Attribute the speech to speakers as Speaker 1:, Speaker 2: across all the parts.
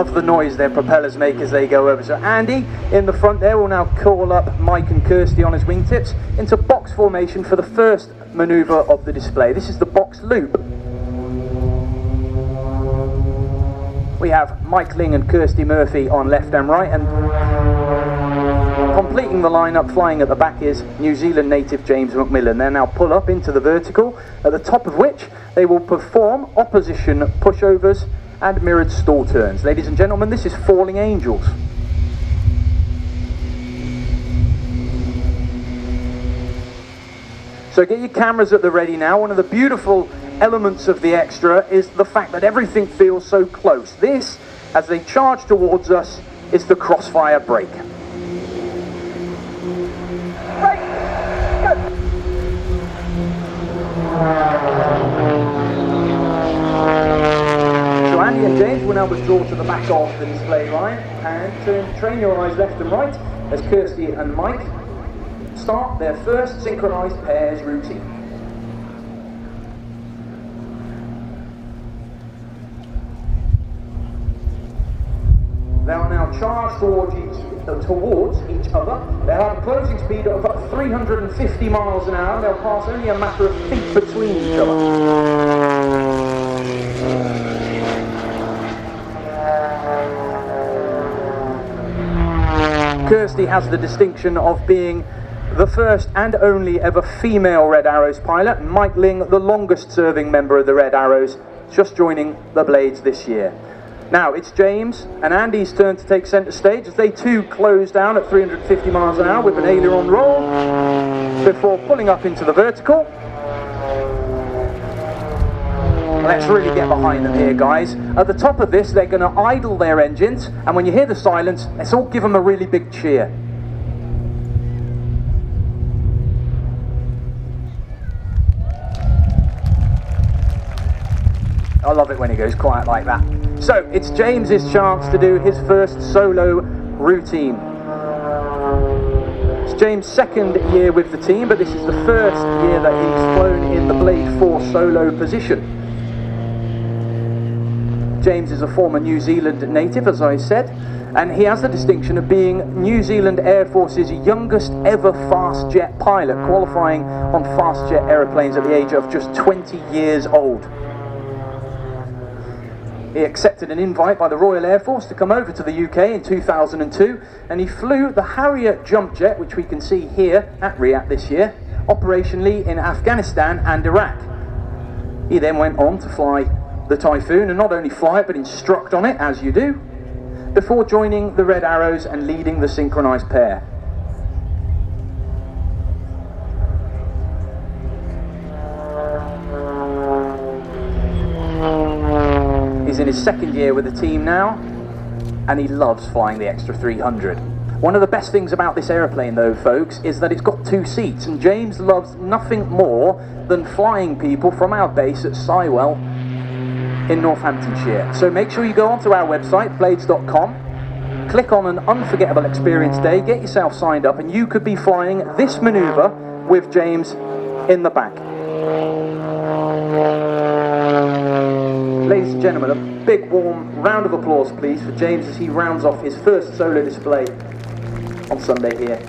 Speaker 1: Love the noise their propellers make as they go over. So Andy in the front there will now call up Mike and Kirsty on his wingtips into box formation for the first manoeuvre of the display. This is the box loop. We have Mike Ling and Kirsty Murphy on left and right, and completing the lineup, flying at the back, is New Zealand native James McMillan. They'll now pull up into the vertical, at the top of which they will perform opposition pushovers and mirrored stall turns. Ladies and gentlemen, this is Falling Angels. So get your cameras at the ready now. One of the beautiful elements of the extra is the fact that everything feels so close. This, as they charge towards us, is the crossfire break. So Andy and James will now withdraw to the back of the display line and train your eyes left and right as Kirsty and Mike start their first synchronized pairs routine. They'll now charge towards each other. They'll have a closing speed of 350 miles an hour. They'll pass only a matter of feet between each other. Kirsty has the distinction of being the first and only ever female Red Arrows pilot, and Mike Ling, the longest serving member of the Red Arrows, just joining the Blades this year. Now it's James and Andy's turn to take centre stage as they too close down at 350 miles an hour with an aileron roll before pulling up into the vertical. Let's really get behind them here, guys. At the top of this, they're going to idle their engines, and when you hear the silence, let's all give them a really big cheer. I love it when it goes quiet like that. So it's James's chance to do his first solo routine. It's James' second year with the team, but this is the first year that he's flown in the Blade 4 solo position. James is a former New Zealand native, as I said, and he has the distinction of being New Zealand Air Force's youngest ever fast jet pilot, qualifying on fast jet aeroplanes at the age of just 20 years old. He accepted an invite by the Royal Air Force to come over to the UK in 2002, and he flew the RIAT jump jet, which we can see here at RIAT this year, operationally in Afghanistan and Iraq. He then went on to fly the Typhoon, and not only fly it, but instruct on it, as you do, before joining the Red Arrows and leading the synchronized pair. He's in his second year with the team now, and he loves flying the Extra 300. One of the best things about this aeroplane, though, folks, is that it's got 2 seats, and James loves nothing more than flying people from our base at Sywell in Northamptonshire. So make sure you go onto our website, blades.com, click on an unforgettable experience day, get yourself signed up, and you could be flying this manoeuvre with James in the back. Ladies and gentlemen, a big warm round of applause please for James as he rounds off his first solo display on Sunday here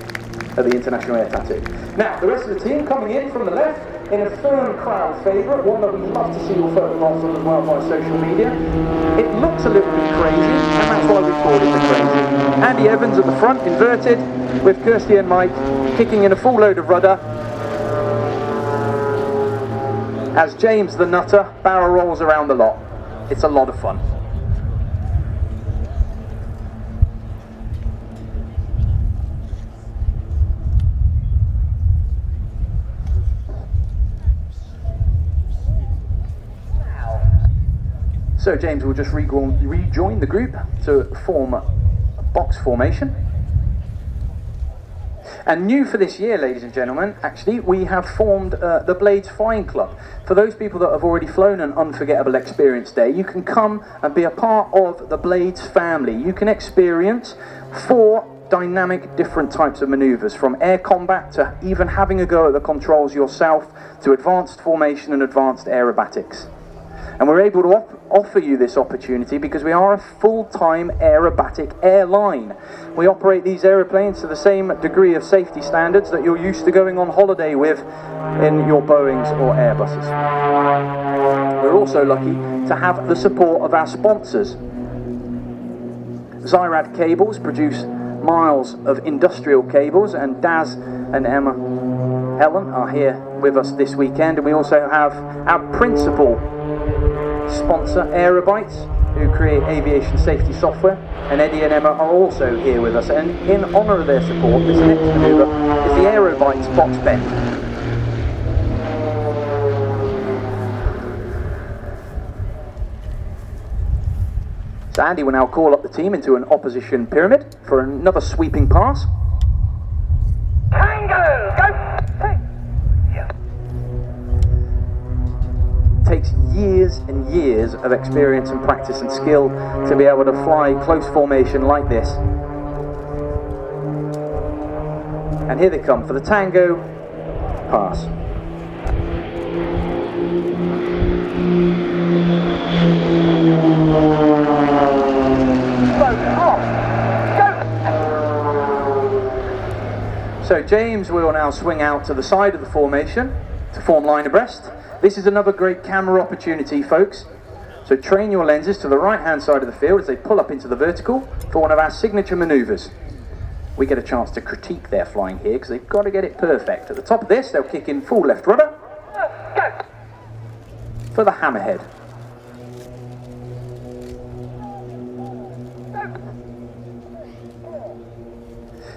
Speaker 1: at the International Air Tattoo. Now, the rest of the team coming in from the left in a firm crowd favourite, one that we'd love to see your photographs on as well by social media. It looks a little bit crazy, and that's why we called it the crazy. Andy Evans at the front, inverted, with Kirsty and Mike kicking in a full load of rudder, as James the Nutter barrel rolls around the lot. It's a lot of fun. So James will just rejoin the group to form a box formation. And new for this year, ladies and gentlemen, actually, we have formed the Blades Flying Club. For those people that have already flown an unforgettable experience day, you can come and be a part of the Blades family. You can experience 4 dynamic different types of maneuvers, from air combat to even having a go at the controls yourself, to advanced formation and advanced aerobatics. And we're able to offer you this opportunity because we are a full-time aerobatic airline. We operate these aeroplanes to the same degree of safety standards that you're used to going on holiday with in your Boeings or Airbuses. We're also lucky to have the support of our sponsors. RIAT cables produce miles of industrial cables, and Daz and Emma Helen are here with us this weekend. And we also have our principal sponsor, Aerobytes, who create aviation safety software, and Eddie and Emma are also here with us. And in honour of their support, this next manoeuvre is the Aerobytes box bend. So Andy will now call up the team into an opposition pyramid for another sweeping pass.
Speaker 2: Tango! Go! Hey. Yeah.
Speaker 1: Takes years and years of experience and practice and skill to be able to fly close formation like this. And here they come for the tango pass. So James will now swing out to the side of the formation to form line abreast. This is another great camera opportunity, folks. So train your lenses to the right-hand side of the field as they pull up into the vertical for one of our signature manoeuvres. We get a chance to critique their flying here because they've got to get it perfect. At the top of this, they'll kick in full left rudder for the hammerhead.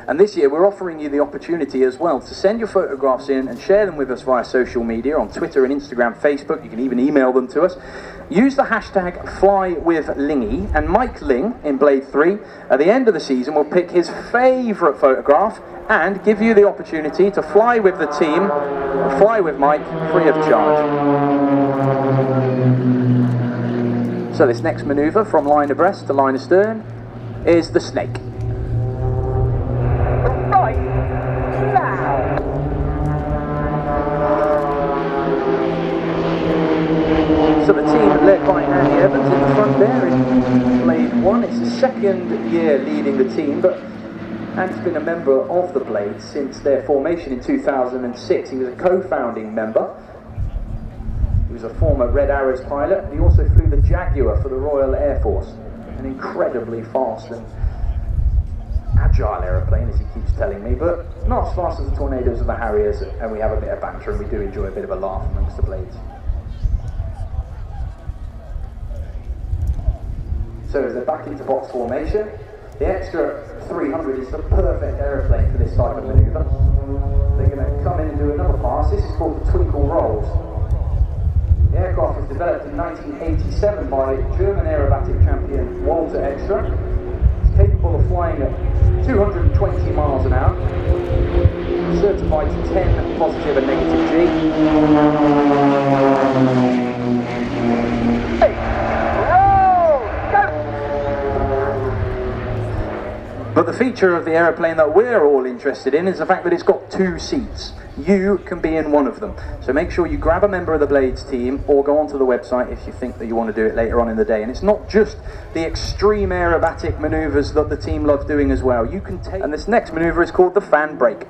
Speaker 1: And this year we're offering you the opportunity as well to send your photographs in and share them with us via social media on Twitter and Instagram, Facebook. You can even email them to us. Use the hashtag FlyWithLingy, and Mike Ling in Blade 3 at the end of the season will pick his favourite photograph and give you the opportunity to fly with the team, fly with Mike, free of charge. So this next manoeuvre from line abreast to line astern is the snake. So the team led by Andy Evans in the front there in Blade 1. It's his second year leading the team, but Andy's been a member of the Blades since their formation in 2006. He was a co-founding member. He was a former Red Arrows pilot. He also flew the Jaguar for the Royal Air Force, an incredibly fast and agile aeroplane, as he keeps telling me, but not as fast as the Tornadoes or the Harriers, and we have a bit of banter and we do enjoy a bit of a laugh amongst the Blades. So as they're back into box formation, the extra 300 is the perfect aeroplane for this type of manoeuvre. They're going to come in and do another pass. This is called the Twinkle Rolls. The aircraft was developed in 1987 by German aerobatic champion Walter Extra. It's capable of flying at 220 miles an hour, certified to 10 positive and negative G. But the feature of the aeroplane that we're all interested in is the fact that it's got 2 seats. You can be in one of them. So make sure you grab a member of the Blades team or go onto the website if you think that you want to do it later on in the day. And it's not just the extreme aerobatic manoeuvres that the team love doing as well. You can take, and this next manoeuvre is called the fan brake.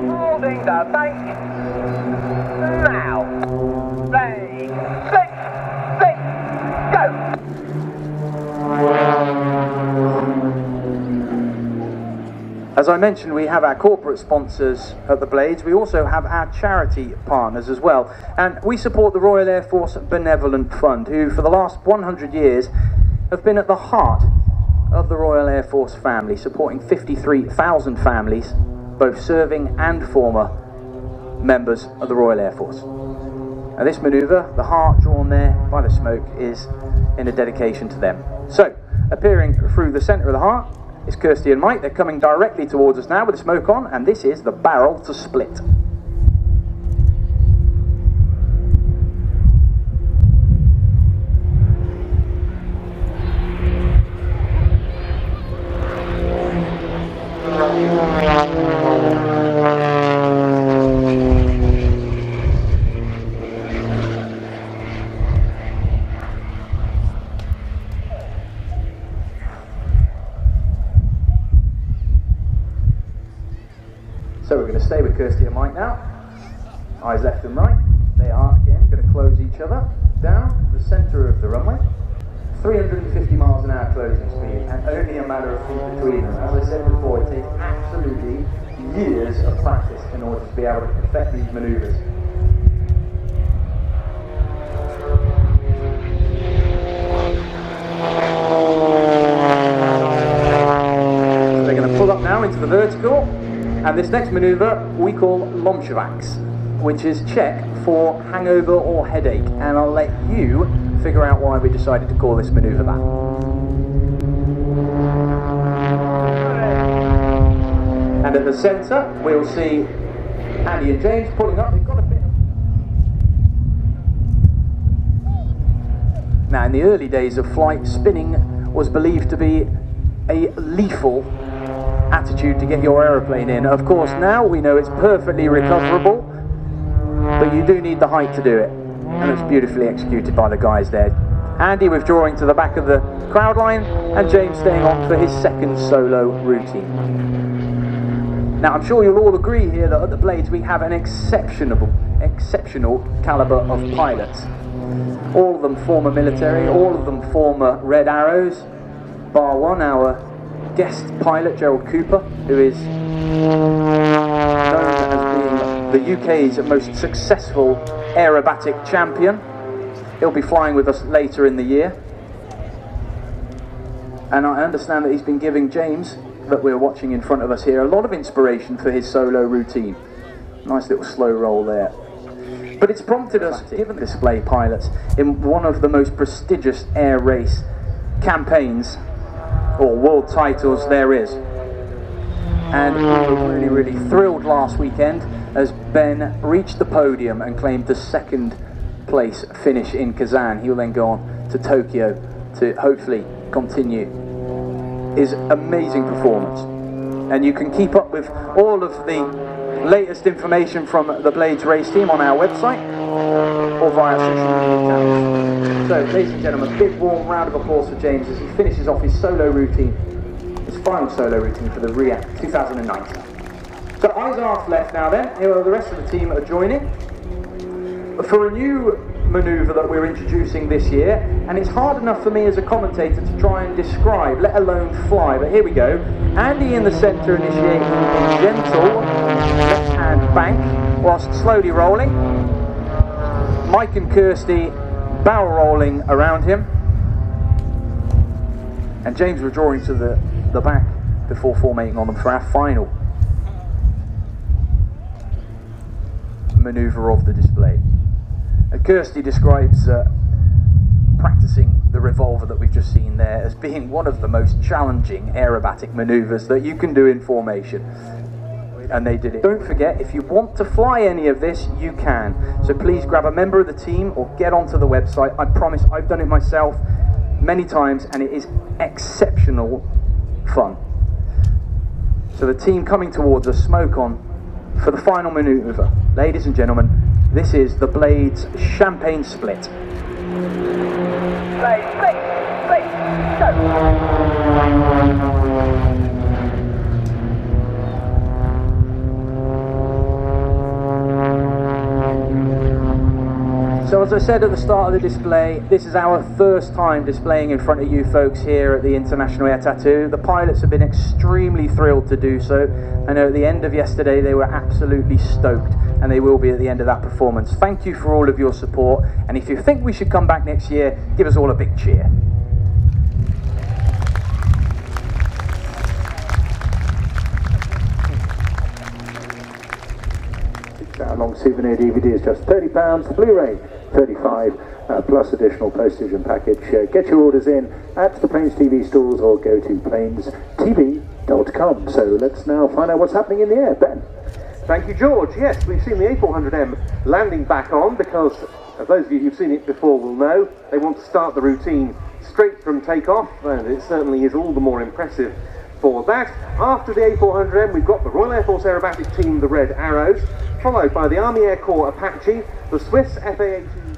Speaker 2: Holding the bank. Now, play, 6, 6, go!
Speaker 1: As I mentioned, we have our corporate sponsors at the Blades. We also have our charity partners as well. And we support the Royal Air Force Benevolent Fund, who for the last 100 years have been at the heart of the Royal Air Force family, supporting 53,000 families, both serving and former members of the Royal Air Force. Now this manoeuvre, the heart drawn there by the smoke, is in a dedication to them. So, appearing through the centre of the heart is Kirsty and Mike. They're coming directly towards us now with the smoke on, and this is the barrel to split. So we're going to stay with Kirsty and Mike now. Eyes left and right. They are again going to close each other down the centre of the runway. 350 miles an hour closing speed and only a matter of feet between them. As I said before, it takes absolutely years of practice in order to be able to perfect these manoeuvres. So they're going to pull up now into the vertical, and this next manoeuvre we call Lomshevax, which is Czech for hangover or headache, and I'll let you figure out why we decided to call this manoeuvre that. And at the centre, we'll see Andy and James pulling up. They've got a bit of... Now, in the early days of flight, spinning was believed to be a lethal attitude to get your aeroplane in. Of course, now we know it's perfectly recoverable, but you do need the height to do it. And it's beautifully executed by the guys there. Andy withdrawing to the back of the crowd line, and James staying on for his second solo routine. Now, I'm sure you'll all agree here that at the Blades we have an exceptional calibre of pilots. All of them former military, all of them former Red Arrows, bar one, our guest pilot Gerald Cooper, who is known as being the UK's most successful aerobatic champion. He'll be flying with us later in the year. And I understand that he's been giving James, that we're watching in front of us here, a lot of inspiration for his solo routine. Nice little slow roll there. But it's prompted us to give display pilots in one of the most prestigious air race campaigns or world titles there is. And we were really thrilled last weekend as Ben reached the podium and claimed the second place finish in Kazan. He'll then go on to Tokyo to hopefully continue his amazing performance. And you can keep up with all of the latest information from the Blades race team on our website or via social media channels. So, ladies and gentlemen, a big warm round of applause for James as he finishes off his solo routine, his final solo routine for the RIAT 2019. So eyes are left now then, here are the rest of the team that are joining for a new manoeuvre that we're introducing this year, and it's hard enough for me as a commentator to try and describe, let alone fly, but here we go. Andy in the centre initiating a gentle left-hand bank whilst slowly rolling. Mike and Kirsty barrel rolling around him, and James withdrawing to the back before formating on them for our final manoeuvre of the display. Kirsty describes practicing the revolver that we've just seen there as being one of the most challenging aerobatic manoeuvres that you can do in formation. And they did it. Don't forget, if you want to fly any of this, you can. So please grab a member of the team or get onto the website. I promise, I've done it myself many times and it is exceptional fun. So the team coming towards us, smoke on, for the final manoeuvre. Ladies and gentlemen, this is the Blades Champagne Split.
Speaker 2: Blades, go!
Speaker 1: So as I said at the start of the display, this is our first time displaying in front of you folks here at the International Air Tattoo. The pilots have been extremely thrilled to do so. I know at the end of yesterday they were absolutely stoked, and they will be at the end of that performance. Thank you for all of your support, and if you think we should come back next year, give us all a big cheer.
Speaker 3: Our long souvenir DVD is just £30, the Blu-ray £35, plus additional postage and package. Get your orders in at the Planes TV stores or go to planestv.com. So let's now find out what's happening in the air. Ben.
Speaker 4: Thank you, George. Yes, we've seen the A400M landing back on because, as those of you who've seen it before will know, they want to start the routine straight from takeoff, and it certainly is all the more impressive for that. After the A400M, we've got the Royal Air Force Aerobatic Team, the Red Arrows, followed by the Army Air Corps Apache, the Swiss FA-18